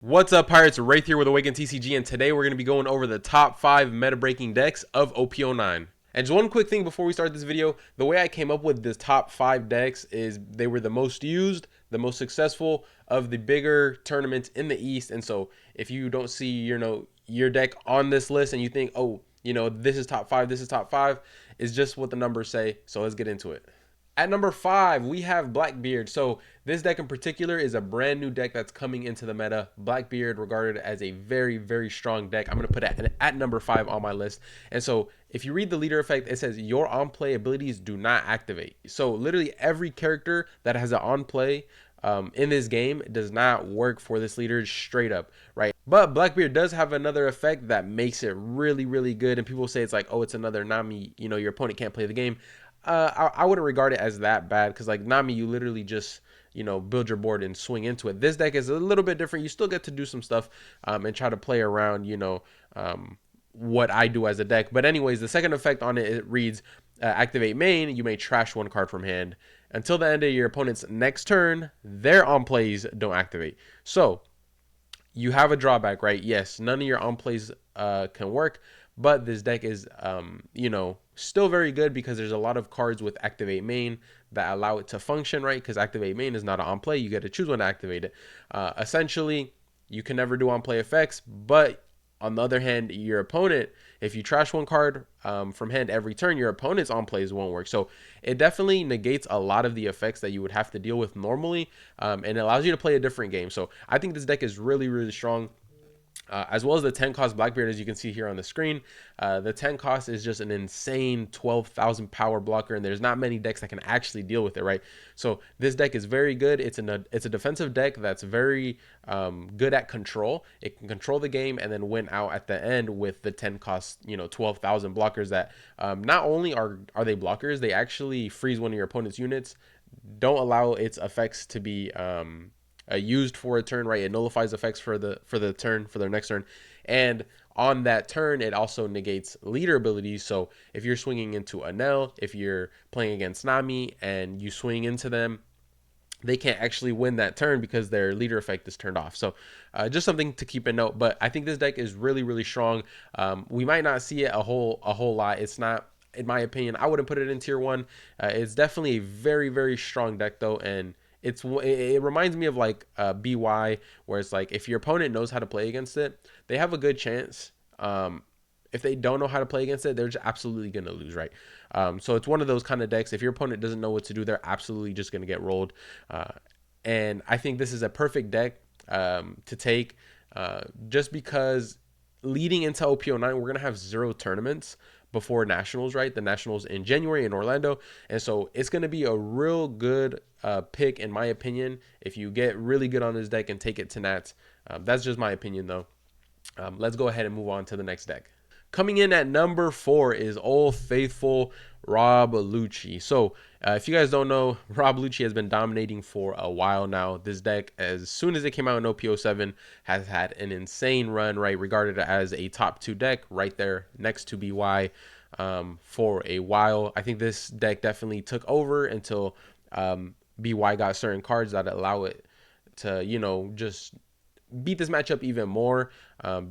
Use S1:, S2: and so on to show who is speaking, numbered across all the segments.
S1: What's up, Pirates? Wraith here with Awaken TCG, and today we're going to be going over the top 5 meta-breaking decks of OP09. And just one quick thing before we start this video, the way I came up with the top 5 decks is they were the most used, the most successful of the bigger tournaments in the East. And so if you don't see, your deck on this list and you think, oh, this is top 5, this is top 5, is just what the numbers say. So let's get into it. At number 5, we have Blackbeard. So this deck in particular is a brand new deck that's coming into the meta. Blackbeard regarded as a very, very strong deck. I'm going to put it at number 5 on my list. And so if you read the leader effect, it says your on-play abilities do not activate. So literally every character that has an on-play in this game does not work for this leader straight up, right? But Blackbeard does have another effect that makes it really, really good. And people say it's like, oh, it's another Nami, your opponent can't play the game. I wouldn't regard it as that bad because like Nami, you literally just build your board and swing into it. This deck is a little bit different. You still get to do some stuff and try to play around what I do as a deck. But anyways, the second effect on it reads activate main. You may trash one card from hand until the end of your opponent's next turn. Their on plays don't activate. So you have a drawback, right? Yes, none of your on plays can work, but this deck is still very good because there's a lot of cards with activate main that allow it to function, right? Because activate main is not an on play. You get to choose when to activate it. Essentially, you can never do on play effects, but on the other hand, your opponent, if you trash one card from hand every turn, your opponent's on plays won't work. So it definitely negates a lot of the effects that you would have to deal with normally, and it allows you to play a different game. So I think this deck is really, really strong. As well as the 10 cost Blackbeard, as you can see here on the screen. The 10 cost is just an insane 12,000 power blocker, and there's not many decks that can actually deal with it, right? So this deck is very good. It's a defensive deck that's very good at control. It can control the game and then win out at the end with the 10 cost 12,000 blockers that not only are they blockers, they actually freeze one of your opponent's units, don't allow its effects to be used for a turn, right? It nullifies effects for their next turn, and on that turn it also negates leader abilities. So if you're swinging into Anel, if you're playing against Nami and you swing into them, they can't actually win that turn because their leader effect is turned off. So just something to keep in note. But I think this deck is really, really strong. We might not see it a whole lot. It's not, in my opinion, I wouldn't put it in tier 1. It's definitely a very, very strong deck though, and it reminds me of like BY, where it's like if your opponent knows how to play against it, they have a good chance. If they don't know how to play against it, they're just absolutely going to lose, right? So it's one of those kind of decks. If your opponent doesn't know what to do, they're absolutely just going to get rolled. And I think this is a perfect deck to take just because leading into OP09, we're going to have 0 tournaments before Nationals, right? The Nationals in January in Orlando. And so it's going to be a real good pick, in my opinion, if you get really good on this deck and take it to Nats. That's just my opinion, though. Let's go ahead and move on to the next deck. Coming in at number 4 is Old Faithful Rob Lucci. So if you guys don't know, Rob Lucci has been dominating for a while now. This deck, as soon as it came out in OP07, has had an insane run, right? Regarded as a top 2 deck right there next to BY for a while. I think this deck definitely took over until BY got certain cards that allow it to, just beat this matchup even more,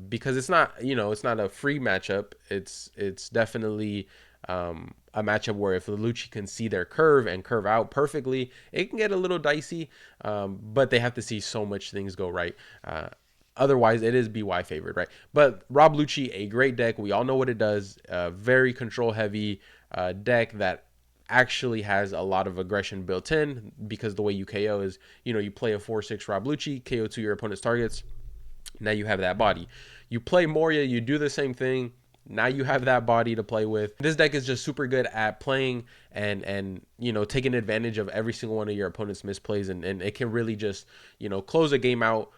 S1: because it's not a free matchup. It's definitely a matchup where if the Lucci can see their curve and curve out perfectly, it can get a little dicey, but they have to see so much things go right. Otherwise, it is BY favored, right? But Rob Lucci, a great deck. We all know what it does. Very control heavy deck that actually has a lot of aggression built in, because the way you KO is, you play a 4/6 Rob Lucci, KO to your opponent's targets. Now you have that body. You play Moria, you do the same thing. Now you have that body to play with. This deck is just super good at playing and taking advantage of every single one of your opponent's misplays, and it can really just close a game out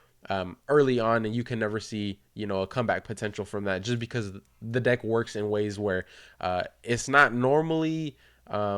S1: early on, and you can never see a comeback potential from that, just because the deck works in ways where it's not normally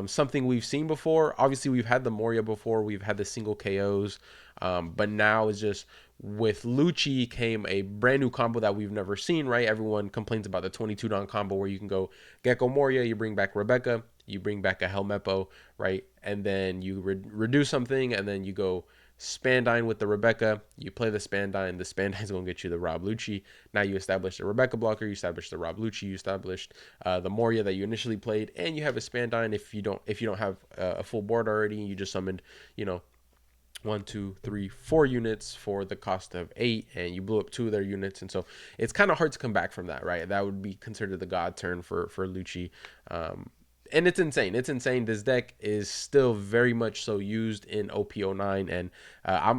S1: something we've seen before. Obviously, we've had the Moria before, we've had the single KOs, but now it's just with Lucci came a brand new combo that we've never seen, right? Everyone complains about the 22 Don combo where you can go Gecko Moria, you bring back Rebecca, you bring back a Helmeppo, right? And then you reduce something, and then you go Spandine with the Rebecca. You play the Spandine. The Spandine's going to get you the Rob Lucci. Now you establish the Rebecca blocker. You establish the Rob Lucci. You established the Moria that you initially played, and you have a Spandine. If you don't have a full board already, you just summoned, you know, 1, 2, 3, 4 units for the cost of 8, and you blew up 2 of their units, and so it's kind of hard to come back from that, right? That would be considered the god turn for Lucci. And it's insane. It's insane. This deck is still very much so used in OP09, and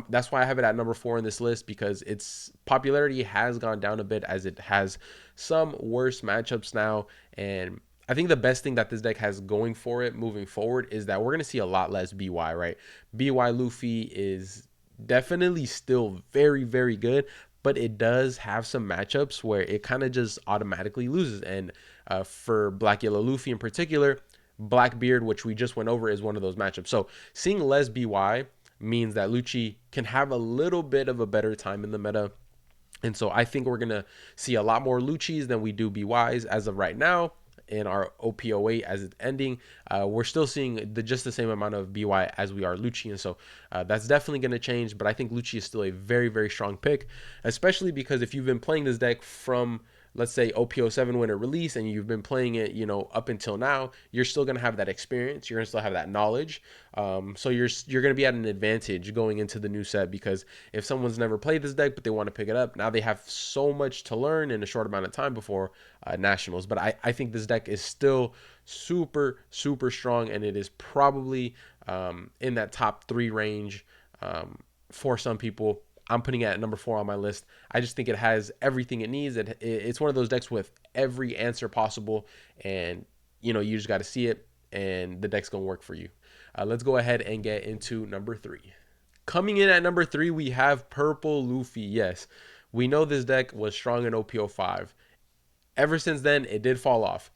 S1: that's why I have it at number 4 in this list, because its popularity has gone down a bit as it has some worse matchups now. And I think the best thing that this deck has going for it moving forward is that we're going to see a lot less BY, right? BY Luffy is definitely still very, very good, but it does have some matchups where it kind of just automatically loses. And for Black Yellow Luffy in particular, Blackbeard, which we just went over, is one of those matchups. So seeing less BY means that Lucci can have a little bit of a better time in the meta. And so I think we're going to see a lot more Luccis than we do BYs as of right now. In our OP08 as it's ending, we're still seeing just the same amount of BY as we are Lucci, and so that's definitely going to change. But I think Lucci is still a very, very strong pick, especially because if you've been playing this deck from, let's say, OP07 when it released, and you've been playing it, you know, up until now, you're still going to have that experience. You're going to still have that knowledge. So you're going to be at an advantage going into the new set, because if someone's never played this deck but they want to pick it up, now they have so much to learn in a short amount of time before nationals. But I think this deck is still super, super strong, and it is probably in that top 3 range for some people. I'm putting it at number 4 on my list. I just think it has everything it needs. It's one of those decks with every answer possible, and you know, you just got to see it, and the deck's gonna work for you. Let's go ahead and get into number 3. Coming in at number 3, we have Purple Luffy. Yes, we know this deck was strong in OP05. Ever since then, it did fall off.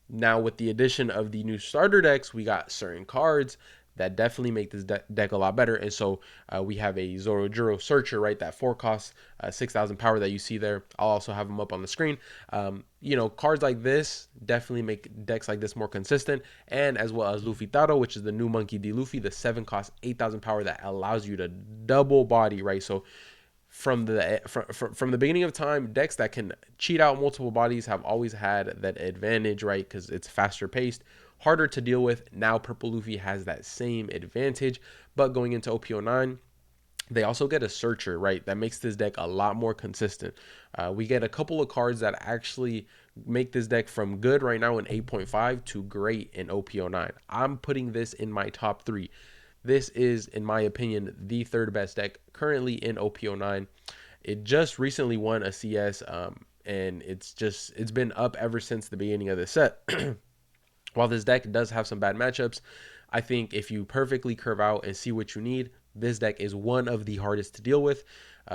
S1: Now, with the addition of the new starter decks, we got certain cards that definitely make this deck a lot better. And so we have a Zorojuro Searcher, right? That 4 cost 6,000 power that you see there. I'll also have them up on the screen. You know, cards like this definitely make decks like this more consistent. And as well as Luffy Taro, which is the new Monkey D. Luffy, the 7 cost 8,000 power that allows you to double body, right? So from the beginning of time, decks that can cheat out multiple bodies have always had that advantage, right? Because it's faster paced, harder to deal with. Now Purple Luffy has that same advantage, but going into OP09, they also get a Searcher, right? That makes this deck a lot more consistent. We get a couple of cards that actually make this deck from good right now in 8.5 to great in OP09. I'm putting this in my top 3. This is, in my opinion, the 3rd best deck currently in OP09. It just recently won a CS, and it's been up ever since the beginning of the set. While this deck does have some bad matchups, I think if you perfectly curve out and see what you need, this deck is one of the hardest to deal with,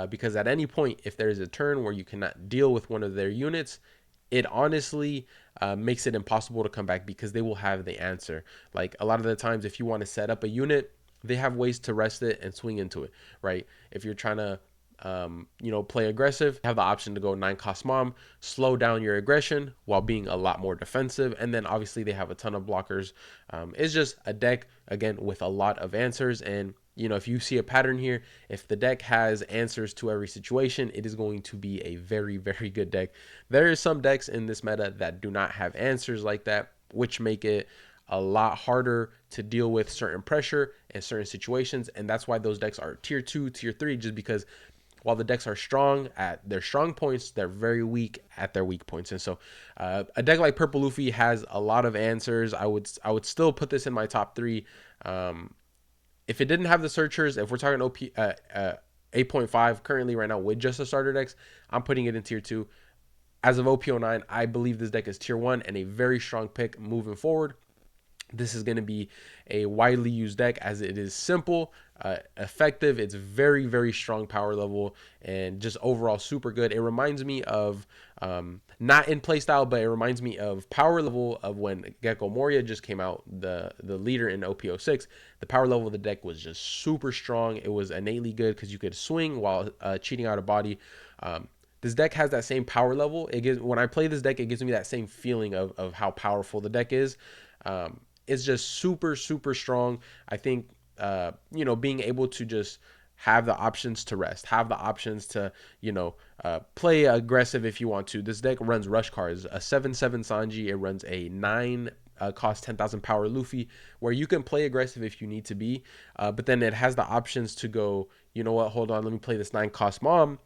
S1: because at any point, if there is a turn where you cannot deal with one of their units, it honestly makes it impossible to come back, because they will have the answer. Like, a lot of the times, if you want to set up a unit, they have ways to rest it and swing into it, right? If you're trying to you know, play aggressive, have the option to go 9 cost mom, slow down your aggression while being a lot more defensive. And then obviously they have a ton of blockers. It's just a deck, again, with a lot of answers. And you know, if you see a pattern here, if the deck has answers to every situation, it is going to be a very, very good deck. There is some decks in this meta that do not have answers like that, which make it a lot harder to deal with certain pressure in certain situations. And that's why those decks are tier 2, tier 3, just because while the decks are strong at their strong points, they're very weak at their weak points. And so a deck like Purple Luffy has a lot of answers. I would still put this in my top 3. If it didn't have the Searchers, if we're talking OP 8.5 currently right now with just the starter decks, I'm putting it in tier 2. As of OP09, I believe this deck is tier 1 and a very strong pick moving forward. This is going to be a widely used deck as it is simple, effective. It's very, very strong power level and just overall super good. It reminds me of, not in playstyle, but it reminds me of power level of when Gecko Moria just came out, the leader in OP06. The power level of the deck was just super strong. It was innately good because you could swing while cheating out a body. This deck has that same power level. When I play this deck, it gives me that same feeling of how powerful the deck is. It's just super, super strong. I think, you know, being able to just have the options to rest, have the options to, play aggressive if you want to. This deck runs rush cards, a 7/7 Sanji. It runs a 9 cost 10,000 power Luffy, where you can play aggressive if you need to be, but then it has the options to go, you know what, hold on, let me play this 9 cost mom.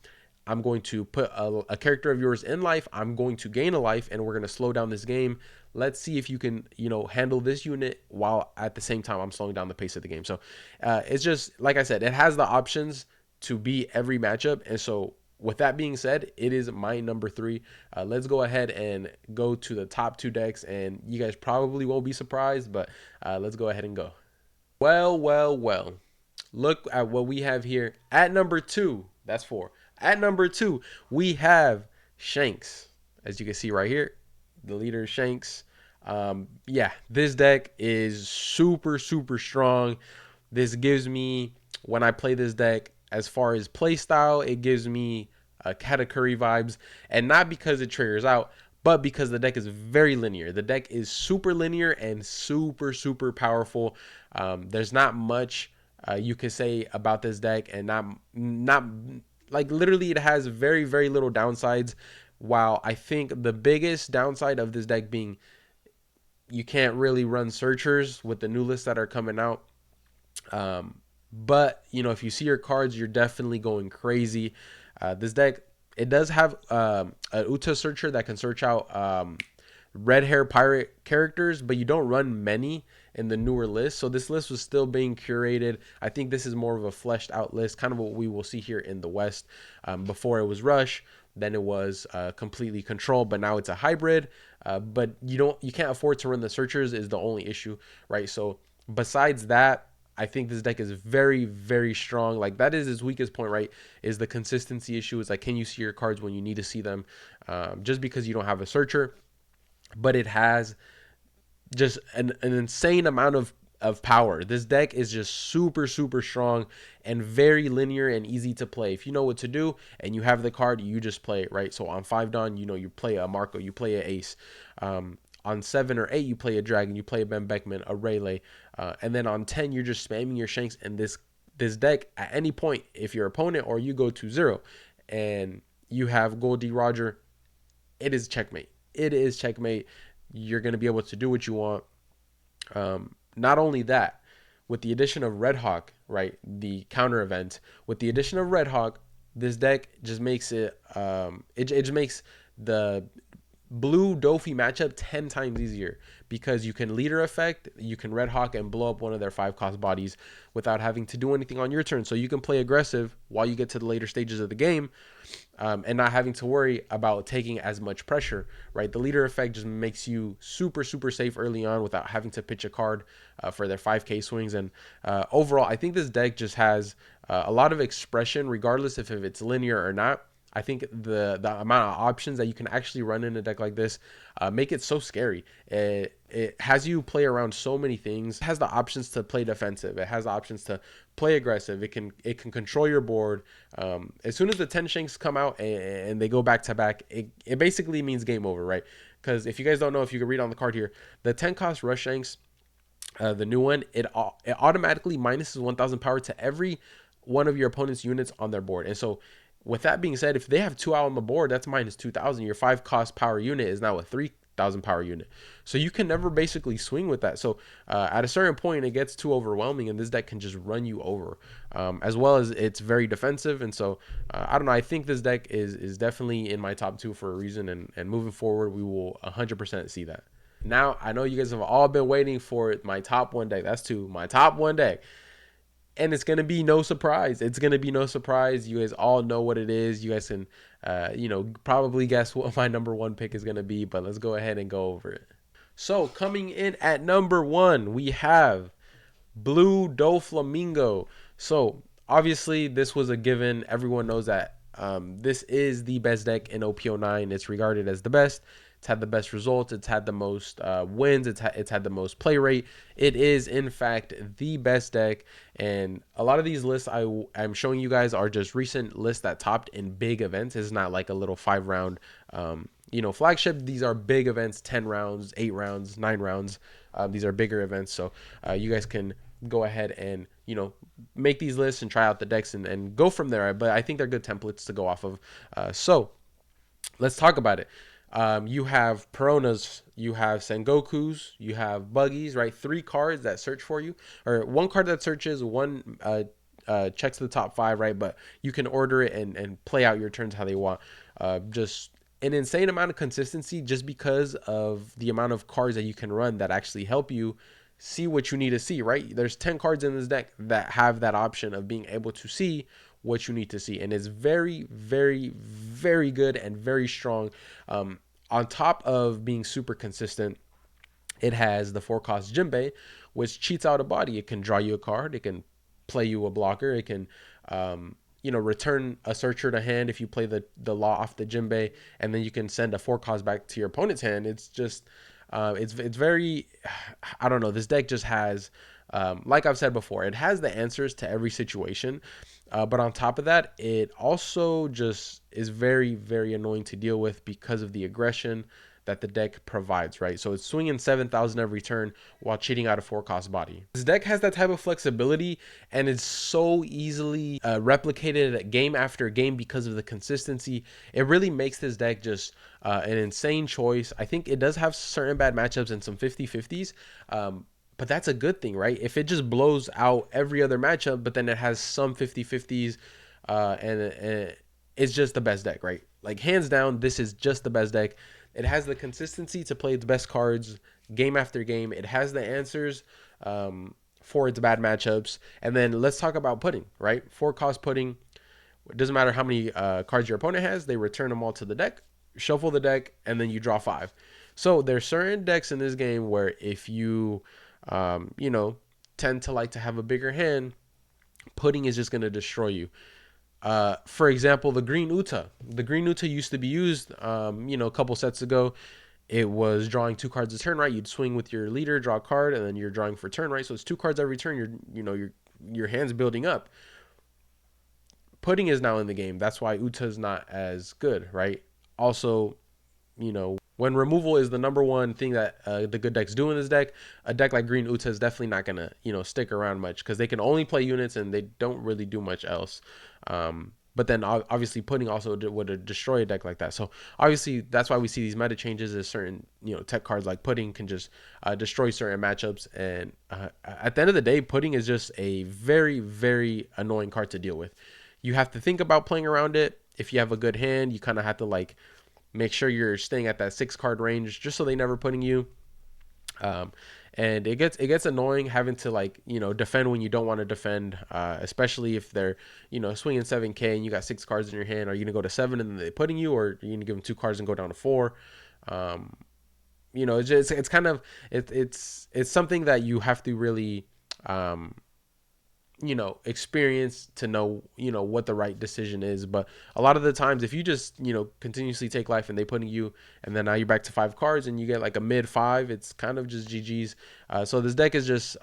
S1: I'm going to put a character of yours in life. I'm going to gain a life, and we're going to slow down this game. Let's see if you can, handle this unit while at the same time I'm slowing down the pace of the game. So it's just, like I said, it has the options to beat every matchup. And so with that being said, it is my number 3. Let's go ahead and go to the top 2 decks, and you guys probably won't be surprised, but let's go ahead and go. Well. Look at what we have here at number 2. That's 4. At number 2, we have Shanks. As you can see right here, the leader is Shanks. Yeah, this deck is super strong. This gives me, when I play this deck, as far as play style, it gives me Katakuri vibes, and not because it triggers out, but because the deck is very linear. The deck is super linear and super powerful. There's not much you could say about this deck, and not like, literally it has very little downsides. While I think the biggest downside of this deck being you can't really run searchers with the new lists that are coming out. But if you see your cards, you're definitely going crazy. This deck, it does have a Uta searcher that can search out red hair pirate characters, but you don't run many in the newer list. So this list was still being curated. I think this is more of a fleshed out list, kind of what we will see here in the West. Before it was Rush, then it was completely Control, but now it's a hybrid. But you can't afford to run the searchers is the only issue, right? So besides that, I think this deck is very strong. Like, that is its weakest point, right? Is the consistency issue. Is like, can you see your cards when you need to see them? Just because you don't have a searcher, but it has just an insane amount of power. This deck is just super strong and very linear and easy to play. If you know what to do and you have the card, you just play it, right? So on 5 dawn, you play a Marco, you play a Ace. On 7 or 8, you play a Dragon, you play a Ben Beckman, a Rayleigh, and then on 10, you're just spamming your Shanks. And this deck, at any point, if your opponent or you go to 0 and you have Goldie Roger, it is checkmate. It is checkmate. You're going to be able to do what you want. Not only that, with the addition of Red Hawk, right, the counter event, with the addition of Red Hawk, this deck just makes it, it just makes the blue Dofi matchup 10 times easier, because you can leader effect, you can Red Hawk and blow up one of their 5 cost bodies without having to do anything on your turn. So you can play aggressive while you get to the later stages of the game, and not having to worry about taking as much pressure, right? The leader effect just makes you super safe early on without having to pitch a card for their 5k swings. And overall, I think this deck just has a lot of expression, regardless if it's linear or not. I think the amount of options that you can actually run in a deck like this make it so scary. It has you play around so many things. It has the options to play defensive. It has the options to play aggressive. It can control your board. As soon as the 10 Shanks come out and they go back to back, it basically means game over, right? Because if you guys don't know, if you can read on the card here, the 10 cost Rush Shanks, the new one, it automatically minuses 1,000 power to every one of your opponent's units on their board. And so, with that being said, if they have 2 out on the board, that's minus 2,000. Your 5 cost power unit is now a 3,000 power unit. So you can never basically swing with that. So at a certain point, it gets too overwhelming, and this deck can just run you over. As well as it's very defensive. And so I don't know. I think this deck is definitely in my top 2 for a reason. And moving forward, we will 100% see that. Now, I know you guys have all been waiting for my top 1 deck. That's 2. My top 1 deck. And it's going to be no surprise. It's going to be no surprise. You guys all know what it is. You guys can, probably guess what my number 1 pick is going to be. But let's go ahead and go over it. So coming in at number 1, we have Blue Doflamingo. So obviously this was a given. Everyone knows that this is the best deck in OP09. It's regarded as the best. It's had the best results. It's had the most wins. It's had the most play rate. It is, in fact, the best deck. And a lot of these lists I'm showing you guys are just recent lists that topped in big events. It's not like a little 5-round, flagship. These are big events, 10 rounds, 8 rounds, 9 rounds. These are bigger events. So you guys can go ahead and you know, make these lists and try out the decks and go from there. But I think they're good templates to go off of. So let's talk about it. You have Peronas, you have Sengokus, you have Buggies, right? 3 cards that search for you, or 1 card that searches, 1 checks the top 5, right? But you can order it and play out your turns how they want. Just an insane amount of consistency just because of the amount of cards that you can run that actually help you see what you need to see, right? There's 10 cards in this deck that have that option of being able to see what you need to see, and it's very, very, very good and very strong. On top of being super consistent, it has the 4-cost Jinbei, which cheats out a body. It can draw you a card, it can play you a blocker, it can you know, return a searcher to hand if you play the law off the Jinbei, and then you can send a 4-cost back to your opponent's hand. It's just it's very, I don't know, this deck just has like I've said before, it has the answers to every situation, but on top of that, it also just is very, very annoying to deal with because of the aggression that the deck provides, right? So it's swinging 7,000 every turn while cheating out a 4-cost body. This deck has that type of flexibility, and it's so easily replicated game after game because of the consistency. It really makes this deck just an insane choice. I think it does have certain bad matchups and some 50-50s, but that's a good thing, right? If it just blows out every other matchup, but then it has some 50-50s, and it's just the best deck, right? Like, hands down, this is just the best deck. It has the consistency to play its best cards game after game. It has the answers for its bad matchups. And then let's talk about putting, right? 4-cost putting. It doesn't matter how many cards your opponent has. They return them all to the deck, shuffle the deck, and then you draw 5. So there's certain decks in this game where if you, you know, tend to like to have a bigger hand, putting is just going to destroy you. For example, the green Uta. The green Uta used to be used, you know, a couple sets ago. It was drawing 2 cards a turn, right? You'd swing with your leader, draw a card, and then you're drawing for turn, right? So it's 2 cards every turn. Your hand's building up. Putting is now in the game. That's why Uta is not as good, right? Also, you know, when removal is the #1 thing that the good decks do in this deck, a deck like Green Uta is definitely not gonna, you know, stick around much because they can only play units and they don't really do much else. But then obviously putting also would destroy a deck like that. So obviously that's why we see these meta changes. Is certain, you know, tech cards like putting can just destroy certain matchups. And at the end of the day, putting is just a very, very annoying card to deal with. You have to think about playing around it. If you have a good hand, you kind of have to like make sure you're staying at that 6-card range just so they never putting you. And it gets annoying having to, like, you know, defend when you don't want to defend, especially if they're, you know, swinging 7K and you got 6 cards in your hand. Are you gonna go to 7 and then they're putting you, or are you gonna give them 2 cards and go down to 4? You know, it's kind of it's something that you have to really you know, experience to know, you know, what the right decision is. But a lot of the times, if you just, you know, continuously take life and they putting you, and then now you're back to 5 cards and you get like a mid 5, it's kind of just GG's. So this deck is just,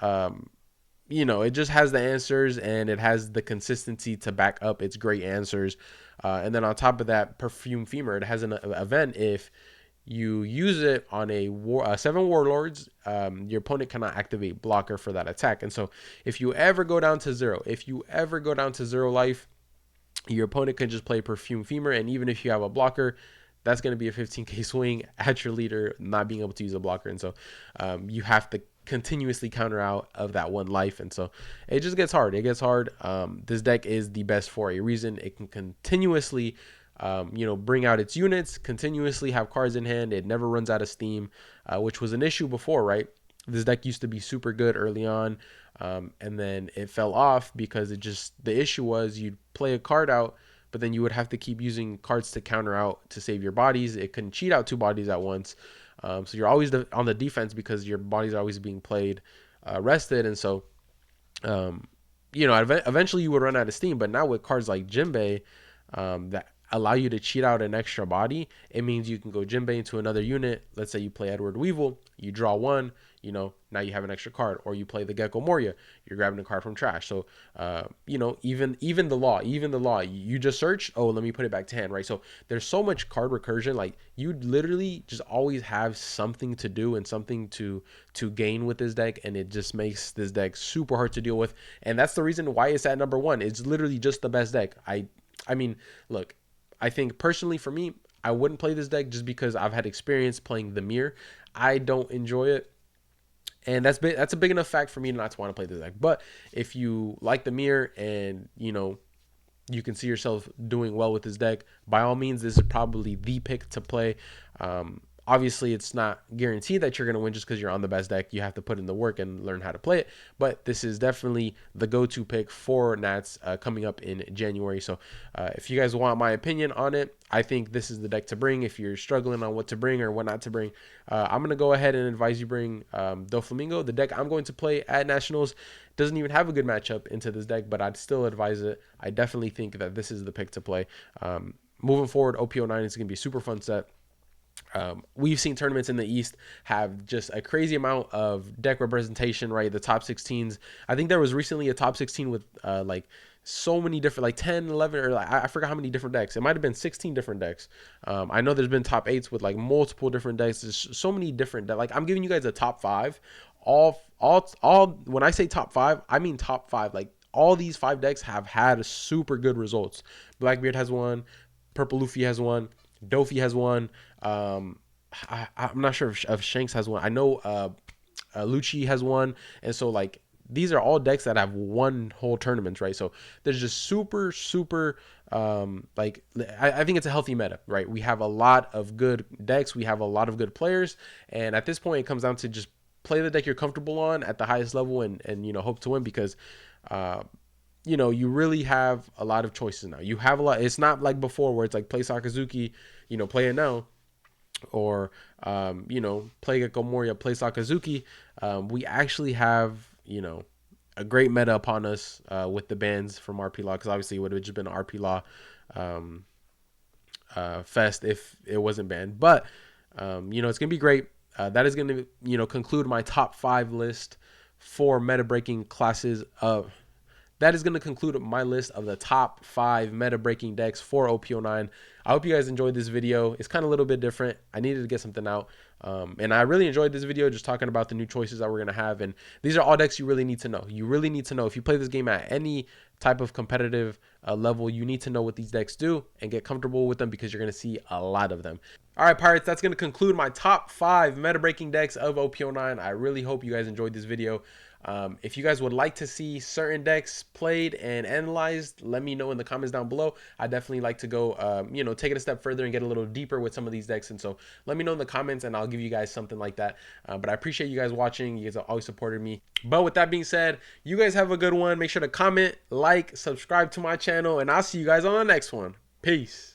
S1: you know, it just has the answers and it has the consistency to back up its great answers. And then on top of that, Perfume Femur, it has an event. If you use it on a 7 warlords, your opponent cannot activate blocker for that attack. And so if you ever go down to 0, life, your opponent can just play Perfume Femur, and even if you have a blocker, that's going to be a 15k swing at your leader not being able to use a blocker. And so you have to continuously counter out of that 1 life, and so it just gets hard. This deck is the best for a reason. It can continuously you know, bring out its units, continuously have cards in hand. It never runs out of steam, which was an issue before, right? This deck used to be super good early on, and then it fell off because the issue was you'd play a card out, but then you would have to keep using cards to counter out to save your bodies. It couldn't cheat out 2 bodies at once, so you're always on the defense because your bodies are always being played rested. And so you know, eventually you would run out of steam. But now with cards like Jinbei, that allow you to cheat out an extra body. It means you can go Jinbei into another unit. Let's say you play Edward Weevil, you draw one, you know, now you have an extra card. Or you play the Gecko Moria, you're grabbing a card from trash. So you know, even the law, you just search, oh, let me put it back to hand, right? So there's so much card recursion. Like, you literally just always have something to do and something to gain with this deck, and it just makes this deck super hard to deal with. And that's the reason why it's at number one. It's literally just the best deck. I mean, look, I think personally for me, I wouldn't play this deck just because I've had experience playing the mirror. I don't enjoy it. And that's a big enough fact for me not to want to play this deck. But if you like the mirror and, you know, you can see yourself doing well with this deck, by all means, this is probably the pick to play. Obviously, it's not guaranteed that you're going to win just because you're on the best deck. You have to put in the work and learn how to play it. But this is definitely the go-to pick for Nats coming up in January. So if you guys want my opinion on it, I think this is the deck to bring. If you're struggling on what to bring or what not to bring, I'm going to go ahead and advise you bring Doflamingo. The deck I'm going to play at Nationals doesn't even have a good matchup into this deck, but I'd still advise it. I definitely think that this is the pick to play. Moving forward, OP09 is going to be a super fun set. We've seen tournaments in the East have just a crazy amount of deck representation, right? The top 16s. I think there was recently a top 16 with like so many different, like 10, 11, or like, I forgot how many different decks. It might have been 16 different decks. I know there's been top 8s with like multiple different decks. There's so many different decks. Like, I'm giving you guys a top 5. All when I say top 5, I mean top 5. Like, all these 5 decks have had super good results. Blackbeard has one. Purple Luffy has one. Dofi has one. I'm not sure if Shanks has one. I know Lucci has one. And so, like, these are all decks that have won whole tournaments, right? So there's just super like, I think it's a healthy meta, right? We have a lot of good decks. We have a lot of good players. And at this point, it comes down to just play the deck you're comfortable on at the highest level and you know, hope to win, because you know, you really have a lot of choices now. You have a lot. It's not like before where it's like play Sakazuki, you know, play it now, or you know, play Gecko Moria, play Sakazuki. We actually have, you know, a great meta upon us with the bans from RP Law, because obviously it would have just been an RP Law fest if it wasn't banned. But you know, it's gonna be great. That is gonna, you know, conclude my top 5 list for meta breaking classes of. That is going to conclude my list of the top 5 meta breaking decks for OP09. I hope you guys enjoyed this video. It's kind of a little bit different. I needed to get something out. And I really enjoyed this video, just talking about the new choices that we're going to have. And these are all decks you really need to know. You really need to know. If you play this game at any type of competitive level, you need to know what these decks do and get comfortable with them, because you're going to see a lot of them. All right, Pirates, that's going to conclude my top 5 meta breaking decks of OP09. I really hope you guys enjoyed this video. If you guys would like to see certain decks played and analyzed, let me know in the comments down below. I definitely like to go, you know, take it a step further and get a little deeper with some of these decks. And so let me know in the comments and I'll give you guys something like that. But I appreciate you guys watching. You guys have always supported me. But with that being said, you guys have a good one. Make sure to comment, like, subscribe to my channel, and I'll see you guys on the next one. Peace.